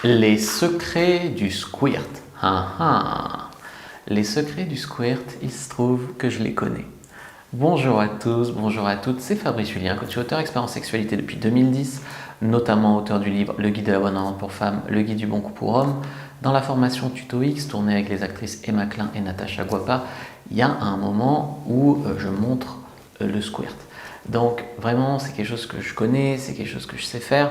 Les secrets du squirt. Ah ah. Les secrets du squirt, il se trouve que je les connais. Bonjour à tous, bonjour à toutes, c'est Fabrice Julien, coach et auteur expert en sexualité depuis 2010, notamment auteur du livre Le guide de la bonne amante pour femmes, Le guide du bon coup pour hommes. Dans la formation Tuto X, tournée avec les actrices Emma Klein et Natacha Guapa, il y a un moment où je montre le squirt. Donc vraiment, c'est quelque chose que je connais, c'est quelque chose que je sais faire,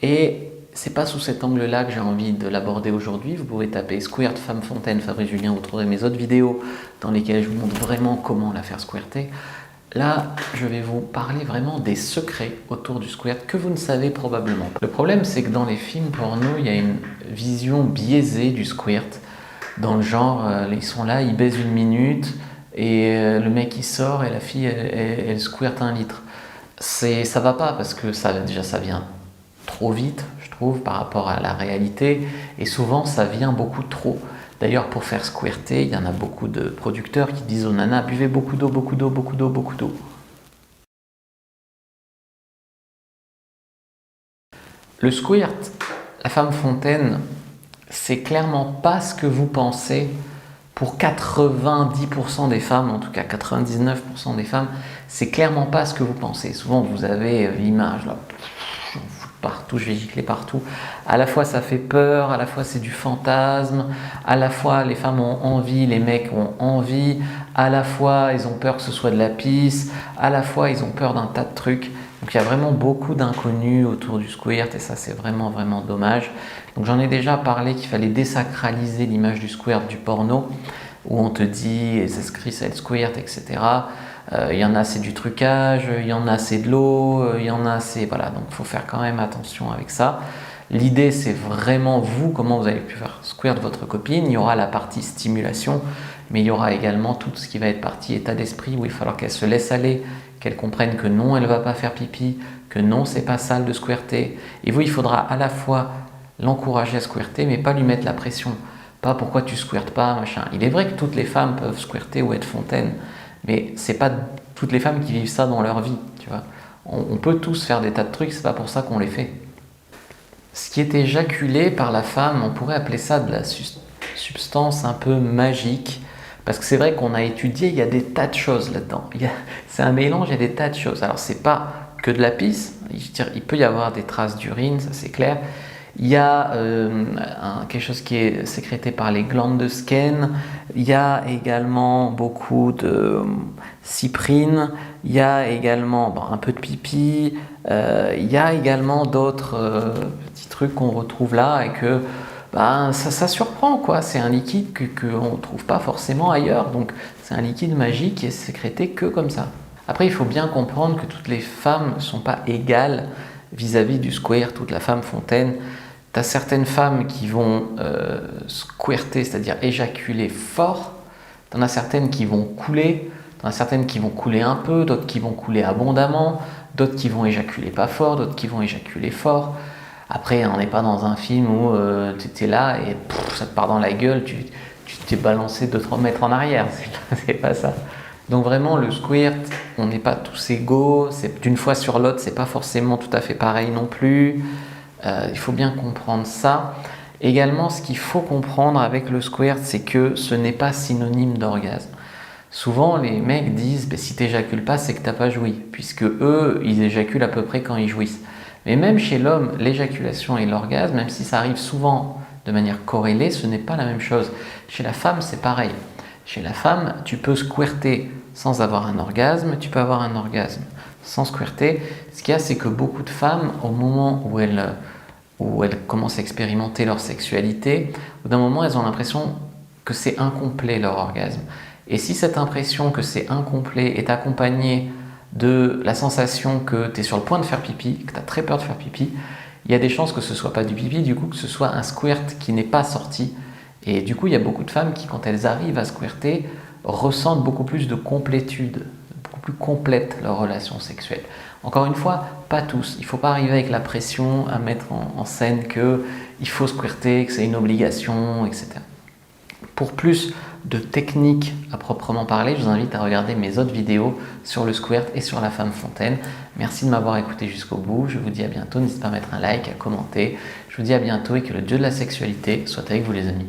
et c'est pas sous cet angle-là que j'ai envie de l'aborder aujourd'hui. Vous pouvez taper squirt femme fontaine Fabrice Julien, vous trouverez mes autres vidéos dans lesquelles je vous montre vraiment comment la faire squirter. Là, je vais vous parler vraiment des secrets autour du squirt que vous ne savez probablement pas. Le problème, c'est que dans les films porno, il y a une vision biaisée du squirt. Dans le genre, ils sont là, ils baisent 1 minute et le mec il sort et la fille elle squirt 1 litre. Ça va pas parce que ça vient trop vite, je trouve, par rapport à la réalité, et souvent ça vient beaucoup trop. D'ailleurs, pour faire squirter, il y en a beaucoup de producteurs qui disent aux nanas: buvez beaucoup d'eau, beaucoup d'eau, beaucoup d'eau, beaucoup d'eau. Le squirt, la femme fontaine, c'est clairement pas ce que vous pensez. Pour 90% des femmes, en tout cas 99% des femmes, c'est clairement pas ce que vous pensez. Souvent, vous avez l'image là, partout, je vais gicler partout. À la fois ça fait peur, à la fois c'est du fantasme, à la fois les femmes ont envie, les mecs ont envie, à la fois ils ont peur que ce soit de la pisse, à la fois ils ont peur d'un tas de trucs. Donc il y a vraiment beaucoup d'inconnus autour du squirt et ça c'est vraiment dommage. Donc j'en ai déjà parlé qu'il fallait désacraliser l'image du squirt du porno, où on te dit c'est écrit ça le squirt, etc. Il y en a c'est du trucage, il y en a c'est de l'eau, il y en a c'est... Voilà, donc il faut faire quand même attention avec ça. L'idée c'est vraiment vous, comment vous allez pouvoir squirt votre copine. Il y aura la partie stimulation, mais il y aura également tout ce qui va être partie état d'esprit, où il va falloir qu'elle se laisse aller, qu'elle comprenne que non, elle ne va pas faire pipi, que non, c'est pas sale de squirter. Et vous, il faudra à la fois l'encourager à squirter, mais pas lui mettre la pression. Pas pourquoi tu squirtes pas, machin. Il est vrai que toutes les femmes peuvent squirter ou être fontaine, mais c'est pas toutes les femmes qui vivent ça dans leur vie, tu vois. On peut tous faire des tas de trucs, c'est pas pour ça qu'on les fait. Ce qui est éjaculé par la femme, on pourrait appeler ça de la substance un peu magique, parce que c'est vrai qu'on a étudié, il y a des tas de choses là-dedans. C'est un mélange, il y a des tas de choses. Alors c'est pas que de la pisse, il peut y avoir des traces d'urine, ça c'est clair. Il y a quelque chose qui est sécrété par les glandes de Skene. Il y a également beaucoup de cyprine. Il y a également un peu de pipi. Il y a également d'autres petits trucs qu'on retrouve là et que ça surprend, quoi. C'est un liquide qu'on ne trouve pas forcément ailleurs. Donc c'est un liquide magique qui est sécrété que comme ça. Après, il faut bien comprendre que toutes les femmes ne sont pas égales vis-à-vis du squirt ou de la femme fontaine. Tu as certaines femmes qui vont squirter, c'est-à-dire éjaculer fort. Tu en as certaines qui vont couler. Tu en as certaines qui vont couler un peu, d'autres qui vont couler abondamment, d'autres qui vont éjaculer pas fort, d'autres qui vont éjaculer fort. Après, on n'est pas dans un film où tu es là et ça te part dans la gueule, tu t'es balancé 2-3 mètres en arrière. C'est pas ça. Donc vraiment, le squirt, on n'est pas tous égaux. D'une fois sur l'autre, c'est pas forcément tout à fait pareil non plus. Il faut bien comprendre ça. Également, ce qu'il faut comprendre avec le squirt, c'est que ce n'est pas synonyme d'orgasme. Souvent, les mecs disent si tu n'éjacules pas, c'est que tu n'as pas joui, puisque eux, ils éjaculent à peu près quand ils jouissent. Mais même chez l'homme, l'éjaculation et l'orgasme, même si ça arrive souvent de manière corrélée, ce n'est pas la même chose. Chez la femme, c'est pareil. Chez la femme, tu peux squirter sans avoir un orgasme, tu peux avoir un orgasme sans squirter. Ce qu'il y a, c'est que beaucoup de femmes, au moment où elles commencent à expérimenter leur sexualité, au bout d'un moment, elles ont l'impression que c'est incomplet leur orgasme. Et si cette impression que c'est incomplet est accompagnée de la sensation que tu es sur le point de faire pipi, que tu as très peur de faire pipi, il y a des chances que ce ne soit pas du pipi, du coup que ce soit un squirt qui n'est pas sorti. Et du coup, il y a beaucoup de femmes qui, quand elles arrivent à squirter, ressentent beaucoup plus de complétude, beaucoup plus complète leur relation sexuelle. Encore une fois, pas tous. Il ne faut pas arriver avec la pression à mettre en scène qu'il faut squirter, que c'est une obligation, etc. Pour plus de techniques à proprement parler, je vous invite à regarder mes autres vidéos sur le squirt et sur la femme fontaine. Merci de m'avoir écouté jusqu'au bout. Je vous dis à bientôt. N'hésitez pas à mettre un like, à commenter. Je vous dis à bientôt et que le Dieu de la sexualité soit avec vous les amis.